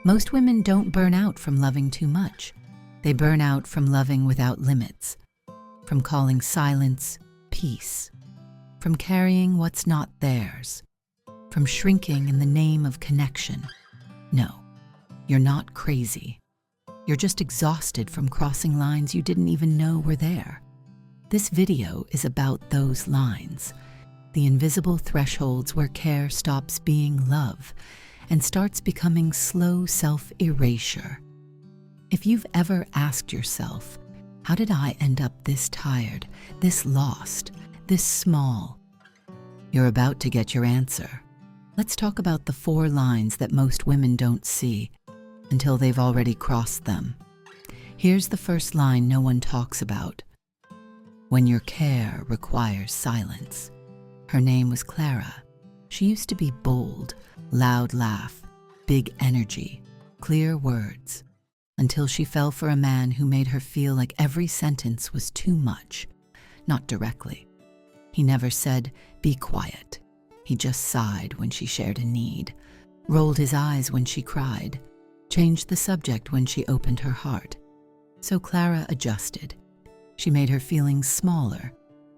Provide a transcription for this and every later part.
Most women don't burn out from loving too much. They burn out from loving without limits, from calling silence peace, from carrying what's not theirs, from shrinking in the name of connection. No, you're not crazy. You're just exhausted from crossing lines you didn't even know were there. This video is about those lines, the invisible thresholds where care stops being love and starts becoming slow self-erasure. If you've ever asked yourself, how did I end up this tired, this lost, this small? You're about to get your answer. Let's talk about the 4 lines that most women don't see until they've already crossed them. Here's the first line no one talks about. When your care requires silence. Her name was Clara. She used to be bold, loud laugh, big energy, clear words, until she fell for a man who made her feel like every sentence was too much. Not directly. He never said, "Be quiet." He just sighed when she shared a need, rolled his eyes when she cried, changed the subject when she opened her heart. So Clara adjusted. She made her feelings smaller,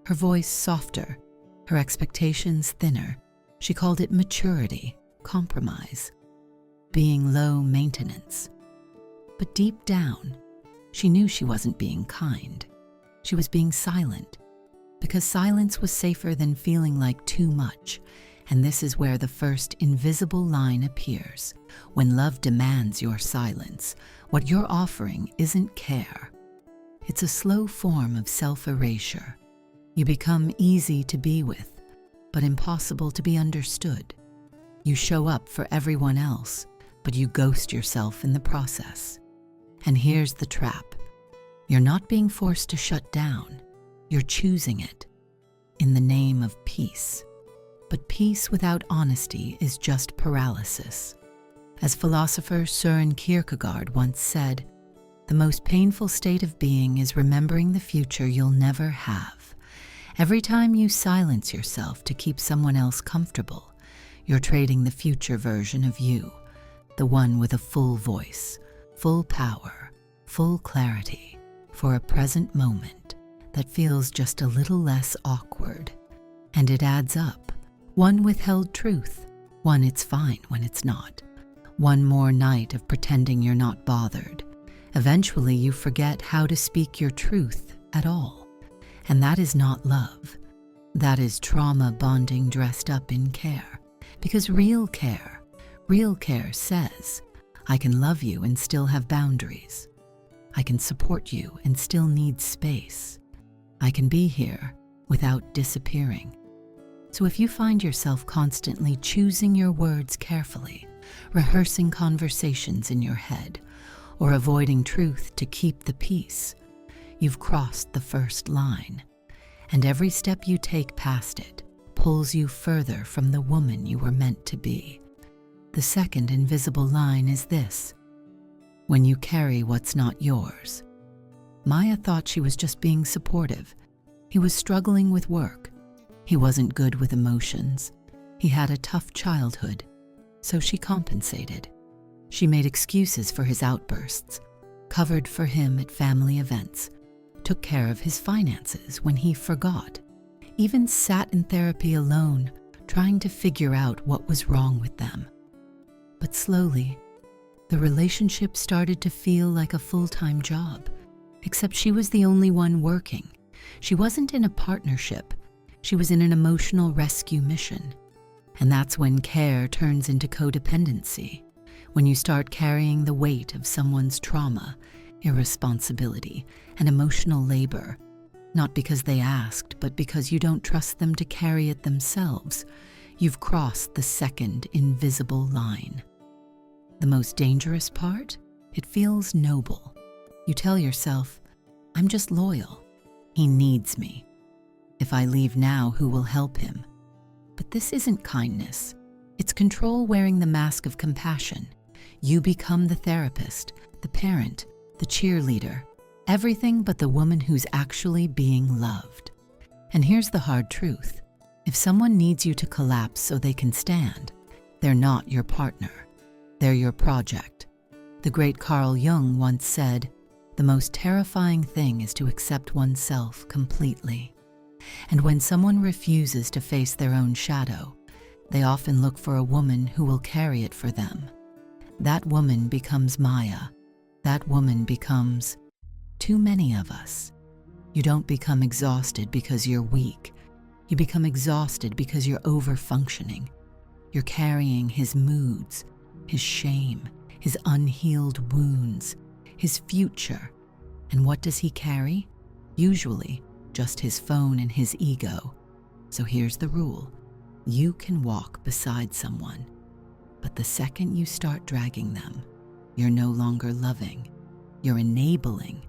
her voice softer, her expectations thinner. She called it maturity, compromise, being low maintenance. But deep down, she knew she wasn't being kind. She was being silent, because silence was safer than feeling like too much. And this is where the first invisible line appears. When love demands your silence, what you're offering isn't care. It's a slow form of self-erasure. You become easy to be with, but impossible to be understood. You show up for everyone else, but you ghost yourself in the process. And here's the trap. You're not being forced to shut down. You're choosing it in the name of peace. But peace without honesty is just paralysis. As philosopher Søren Kierkegaard once said, the most painful state of being is remembering the future you'll never have. Every time you silence yourself to keep someone else comfortable, you're trading the future version of you, the one with a full voice, full power, full clarity, for a present moment that feels just a little less awkward. And it adds up. One withheld truth, one it's fine when it's not, one more night of pretending you're not bothered. Eventually you forget how to speak your truth at all. And that is not love. That is trauma bonding dressed up in care. Because real care says, I can love you and still have boundaries. I can support you and still need space. I can be here without disappearing. So if you find yourself constantly choosing your words carefully, rehearsing conversations in your head, or avoiding truth to keep the peace, you've crossed the first line. And every step you take past it pulls you further from the woman you were meant to be. The second invisible line is this: when you carry what's not yours. Maya thought she was just being supportive. He was struggling with work. He wasn't good with emotions. He had a tough childhood, so she compensated. She made excuses for his outbursts, covered for him at family events, took care of his finances when he forgot, even sat in therapy alone, trying to figure out what was wrong with them. But slowly, the relationship started to feel like a full-time job, except she was the only one working. She wasn't in a partnership. She was in an emotional rescue mission. And that's when care turns into codependency, when you start carrying the weight of someone's trauma, irresponsibility, and emotional labor, not because they asked, but because you don't trust them to carry it themselves. You've crossed the second invisible line. The most dangerous part? It feels noble. You tell yourself, I'm just loyal. He needs me. If I leave now, who will help him? But this isn't kindness. It's control wearing the mask of compassion. You become the therapist, the parent, the cheerleader, everything but the woman who's actually being loved. And here's the hard truth. If someone needs you to collapse so they can stand, they're not your partner. They're your project, The great Carl Jung once said, "The most terrifying thing is to accept oneself completely." And when someone refuses to face their own shadow, they often look for a woman who will carry it for them. That woman becomes Maya. That woman becomes too many of us. You don't become exhausted because you're weak. You become exhausted because you're over-functioning. You're carrying his moods, his shame, his unhealed wounds, his future. And what does he carry? Usually, just his phone and his ego. So here's the rule. You can walk beside someone, but the second you start dragging them, you're no longer loving. You're enabling.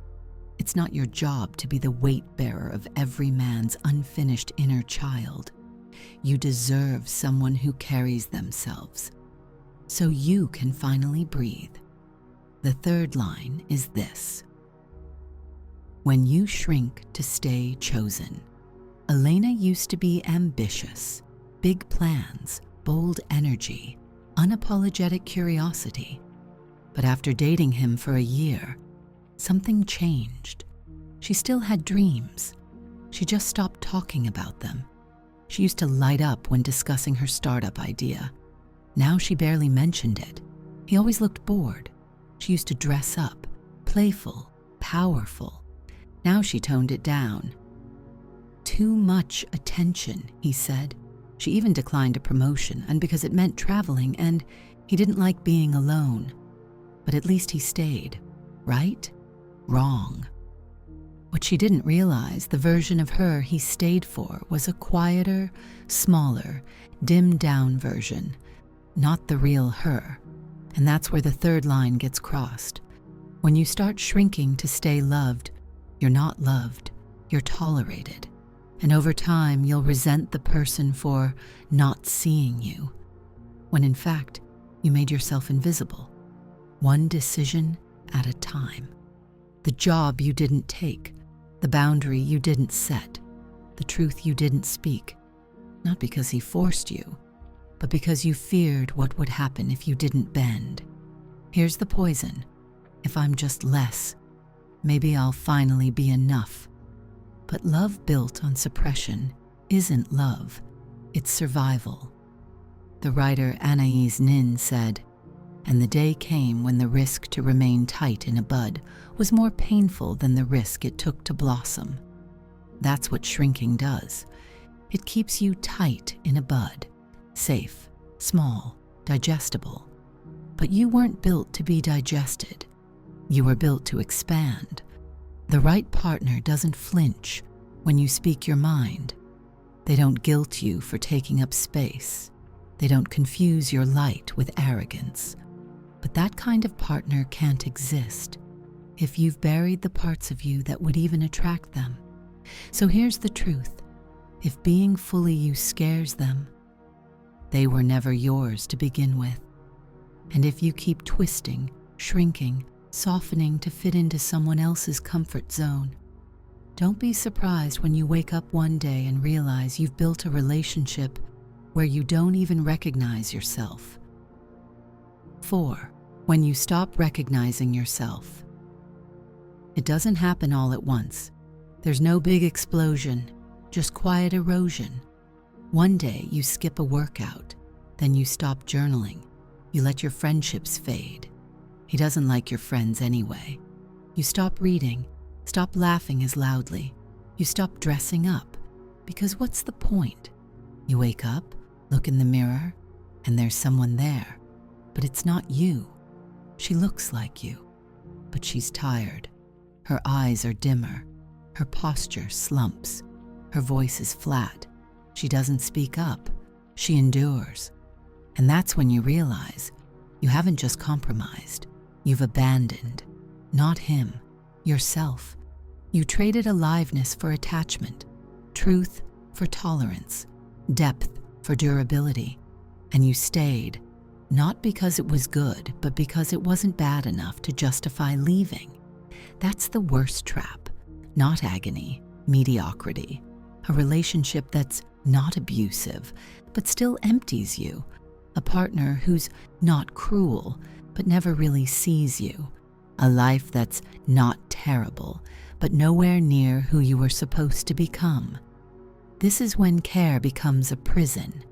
It's not your job to be the weight bearer of every man's unfinished inner child. You deserve someone who carries themselves, so you can finally breathe. The third line is this. When you shrink to stay chosen. Elena used to be ambitious, big plans, bold energy, unapologetic curiosity. But after dating him for a year, something changed. She still had dreams. She just stopped talking about them. She used to light up when discussing her startup idea. Now she barely mentioned it. He always looked bored. She used to dress up, playful, powerful. Now she toned it down. Too much attention, he said. She even declined a promotion, and because it meant traveling, and he didn't like being alone. But at least he stayed, right? Wrong. What she didn't realize, the version of her he stayed for was a quieter, smaller, dimmed-down version, not the real her. And that's where the third line gets crossed. When you start shrinking to stay loved, you're not loved, you're tolerated. And over time, you'll resent the person for not seeing you, when in fact, you made yourself invisible. One decision at a time. The job you didn't take, the boundary you didn't set, the truth you didn't speak, not because he forced you, but because you feared what would happen if you didn't bend. Here's the poison. If I'm just less, maybe I'll finally be enough. But love built on suppression isn't love, it's survival. The writer Anais Nin said, "And the day came when the risk to remain tight in a bud was more painful than the risk it took to blossom." That's what shrinking does. It keeps you tight in a bud, safe, small, digestible. But you weren't built to be digested. You were built to expand. The right partner doesn't flinch when you speak your mind. They don't guilt you for taking up space. They don't confuse your light with arrogance. But that kind of partner can't exist if you've buried the parts of you that would even attract them. So here's the truth. If being fully you scares them, they were never yours to begin with. And if you keep twisting, shrinking, softening to fit into someone else's comfort zone, don't be surprised when you wake up one day and realize you've built a relationship where you don't even recognize yourself. 4. When you stop recognizing yourself. It doesn't happen all at once. There's no big explosion, just quiet erosion. One day you skip a workout, then you stop journaling. You let your friendships fade. He doesn't like your friends anyway. You stop reading, stop laughing as loudly. You stop dressing up, because what's the point? You wake up, look in the mirror, and there's someone there, but it's not you. She looks like you, but she's tired. Her eyes are dimmer. Her posture slumps. Her voice is flat. She doesn't speak up. She endures. And that's when you realize you haven't just compromised. You've abandoned, not him, yourself. You traded aliveness for attachment, truth for tolerance, depth for durability. And you stayed, not because it was good, but because it wasn't bad enough to justify leaving. That's the worst trap, not agony, mediocrity. A relationship that's not abusive, but still empties you. A partner who's not cruel, but never really sees you. A life that's not terrible, but nowhere near who you were supposed to become. This is when care becomes a prison,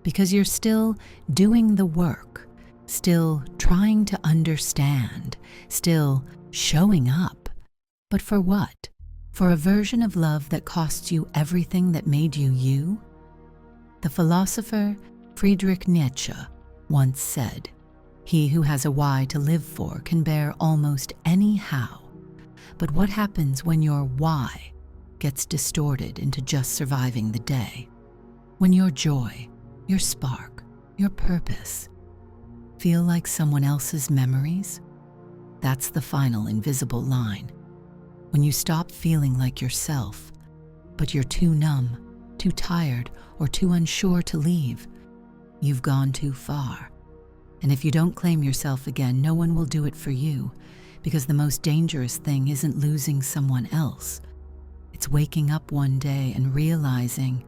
because you're still doing the work, still trying to understand, still showing up. But for what? For a version of love that costs you everything that made you you? The philosopher Friedrich Nietzsche once said, "He who has a why to live for can bear almost any how." But what happens when your why gets distorted into just surviving the day? When your joy, your spark, your purpose feel like someone else's memories? That's the final invisible line. When you stop feeling like yourself, but you're too numb, too tired, or too unsure to leave, you've gone too far. And if you don't claim yourself again, no one will do it for you, because the most dangerous thing isn't losing someone else. It's waking up one day and realizing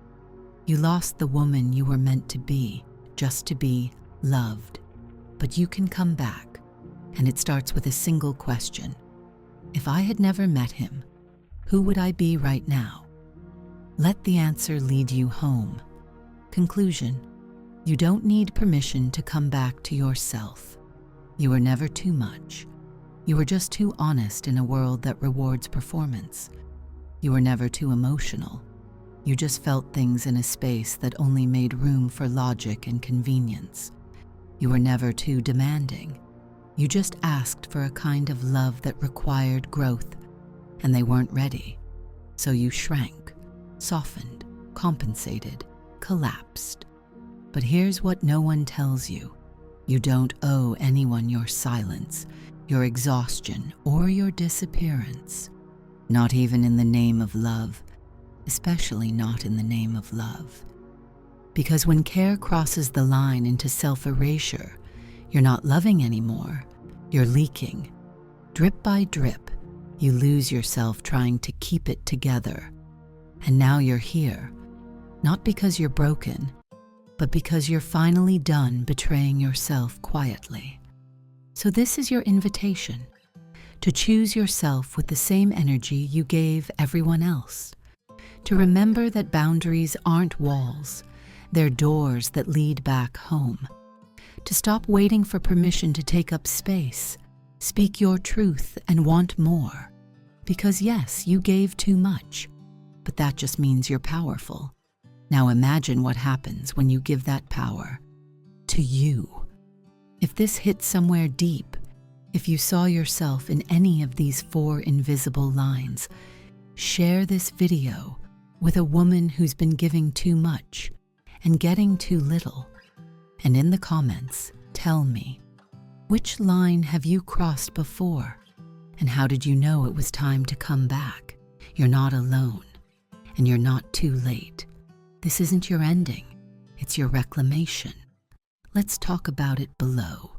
you lost the woman you were meant to be, just to be loved. But you can come back, and it starts with a single question. If I had never met him, who would I be right now? Let the answer lead you home. Conclusion: you don't need permission to come back to yourself. You were never too much. You were just too honest in a world that rewards performance. You were never too emotional. You just felt things in a space that only made room for logic and convenience. You were never too demanding. You just asked for a kind of love that required growth, and they weren't ready. So you shrank, softened, compensated, collapsed. But here's what no one tells you. You don't owe anyone your silence, your exhaustion, or your disappearance. Not even in the name of love, especially not in the name of love. Because when care crosses the line into self-erasure, you're not loving anymore, you're leaking. Drip by drip, you lose yourself trying to keep it together. And now you're here, not because you're broken, but because you're finally done betraying yourself quietly. So this is your invitation, to choose yourself with the same energy you gave everyone else. To remember that boundaries aren't walls, they're doors that lead back home. To stop waiting for permission to take up space, speak your truth and want more. Because yes, you gave too much, but that just means you're powerful. Now imagine what happens when you give that power to you. If this hit somewhere deep, if you saw yourself in any of these 4 invisible lines, share this video with a woman who's been giving too much and getting too little. And in the comments, tell me, which line have you crossed before? And how did you know it was time to come back? You're not alone, and you're not too late. This isn't your ending, it's your reclamation. Let's talk about it below.